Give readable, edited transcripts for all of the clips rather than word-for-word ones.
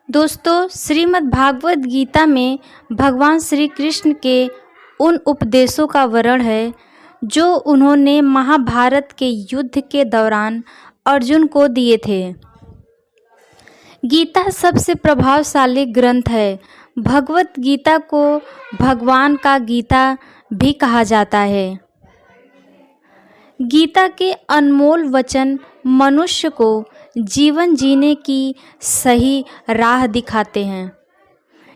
दोस्तों, श्रीमद् भागवत गीता में भगवान श्री कृष्ण के उन उपदेशों का वर्णन है जो उन्होंने महाभारत के युद्ध के दौरान अर्जुन को दिए थे। गीता सबसे प्रभावशाली ग्रंथ है। भगवत गीता को भगवान का गीता भी कहा जाता है। गीता के अनमोल वचन मनुष्य को जीवन जीने की सही राह दिखाते हैं।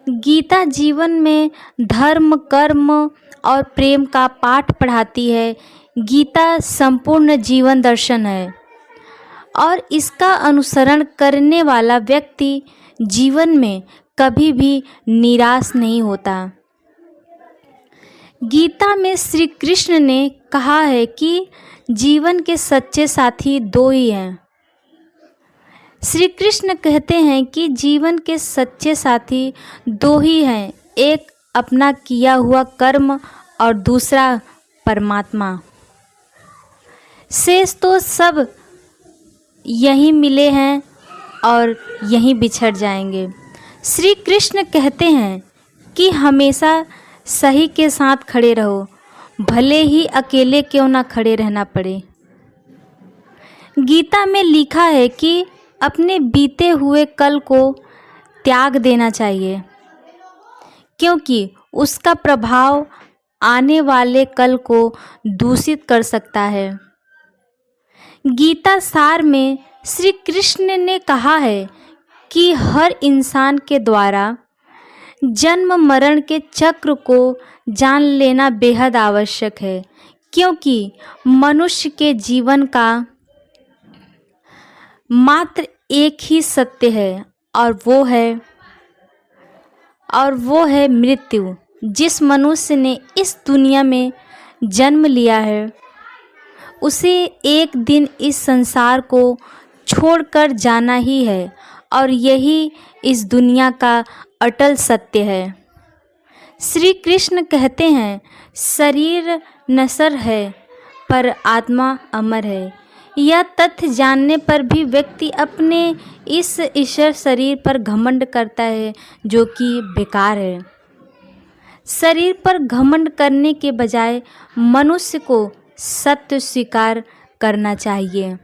गीता जीवन में धर्म, कर्म और प्रेम का पाठ पढ़ाती है। गीता संपूर्ण जीवन दर्शन है और इसका अनुसरण करने वाला व्यक्ति जीवन में कभी भी निराश नहीं होता। गीता में श्री कृष्ण ने कहा है कि जीवन के सच्चे साथी दो ही हैं। श्री कृष्ण कहते हैं कि जीवन के सच्चे साथी दो ही हैं, एक अपना किया हुआ कर्म और दूसरा परमात्मा। शेष तो सब यहीं मिले हैं और यहीं बिछड़ जाएंगे। श्री कृष्ण कहते हैं कि हमेशा सही के साथ खड़े रहो, भले ही अकेले क्यों ना खड़े रहना पड़े। गीता में लिखा है कि अपने बीते हुए कल को त्याग देना चाहिए, क्योंकि उसका प्रभाव आने वाले कल को दूषित कर सकता है। गीता सार में श्री कृष्ण ने कहा है कि हर इंसान के द्वारा जन्म मरण के चक्र को जान लेना बेहद आवश्यक है, क्योंकि मनुष्य के जीवन का मात्र एक ही सत्य है और वो है मृत्यु। जिस मनुष्य ने इस दुनिया में जन्म लिया है उसे एक दिन इस संसार को छोड़कर जाना ही है और यही इस दुनिया का अटल सत्य है। श्री कृष्ण कहते हैं, शरीर नश्वर है पर आत्मा अमर है। यह तथ्य जानने पर भी व्यक्ति अपने इस ईश्वर शरीर पर घमंड करता है, जो कि बेकार है। शरीर पर घमंड करने के बजाय मनुष्य को सत्य स्वीकार करना चाहिए।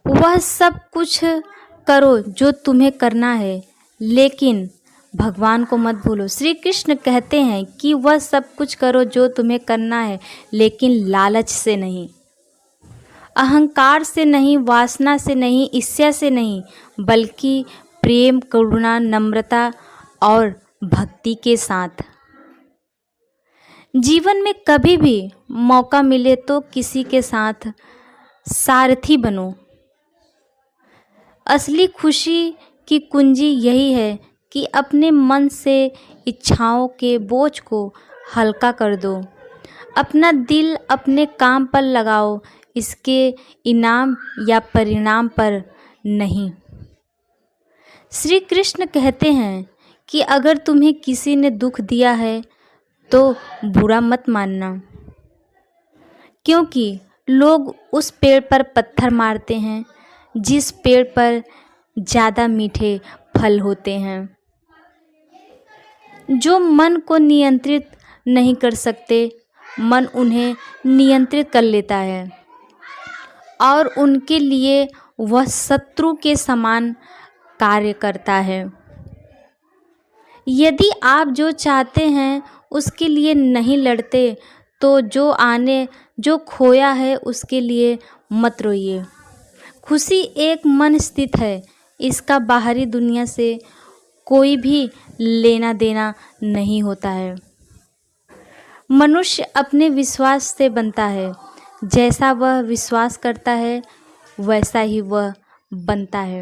वह सब कुछ करो जो तुम्हें करना है, लेकिन भगवान को मत भूलो। श्री कृष्ण कहते हैं कि वह सब कुछ करो जो तुम्हें करना है, लेकिन लालच से नहीं, अहंकार से नहीं, वासना से नहीं, ईर्ष्या से नहीं, बल्कि प्रेम, करुणा, नम्रता और भक्ति के साथ। जीवन में कभी भी मौका मिले तो किसी के साथ सारथी बनो। असली खुशी की कुंजी यही है कि अपने मन से इच्छाओं के बोझ को हल्का कर दो। अपना दिल अपने काम पर लगाओ, इसके इनाम या परिणाम पर नहीं। श्री कृष्ण कहते हैं कि अगर तुम्हें किसी ने दुख दिया है तो बुरा मत मानना, क्योंकि लोग उस पेड़ पर पत्थर मारते हैं जिस पेड़ पर ज़्यादा मीठे फल होते हैं। जो मन को नियंत्रित नहीं कर सकते, मन उन्हें नियंत्रित कर लेता है और उनके लिए वह शत्रु के समान कार्य करता है। यदि आप जो चाहते हैं उसके लिए नहीं लड़ते तो जो खोया है उसके लिए मत रोइए। खुशी एक मन स्थित है, इसका बाहरी दुनिया से कोई भी लेना देना नहीं होता है। मनुष्य अपने विश्वास से बनता है, जैसा वह विश्वास करता है वैसा ही वह बनता है।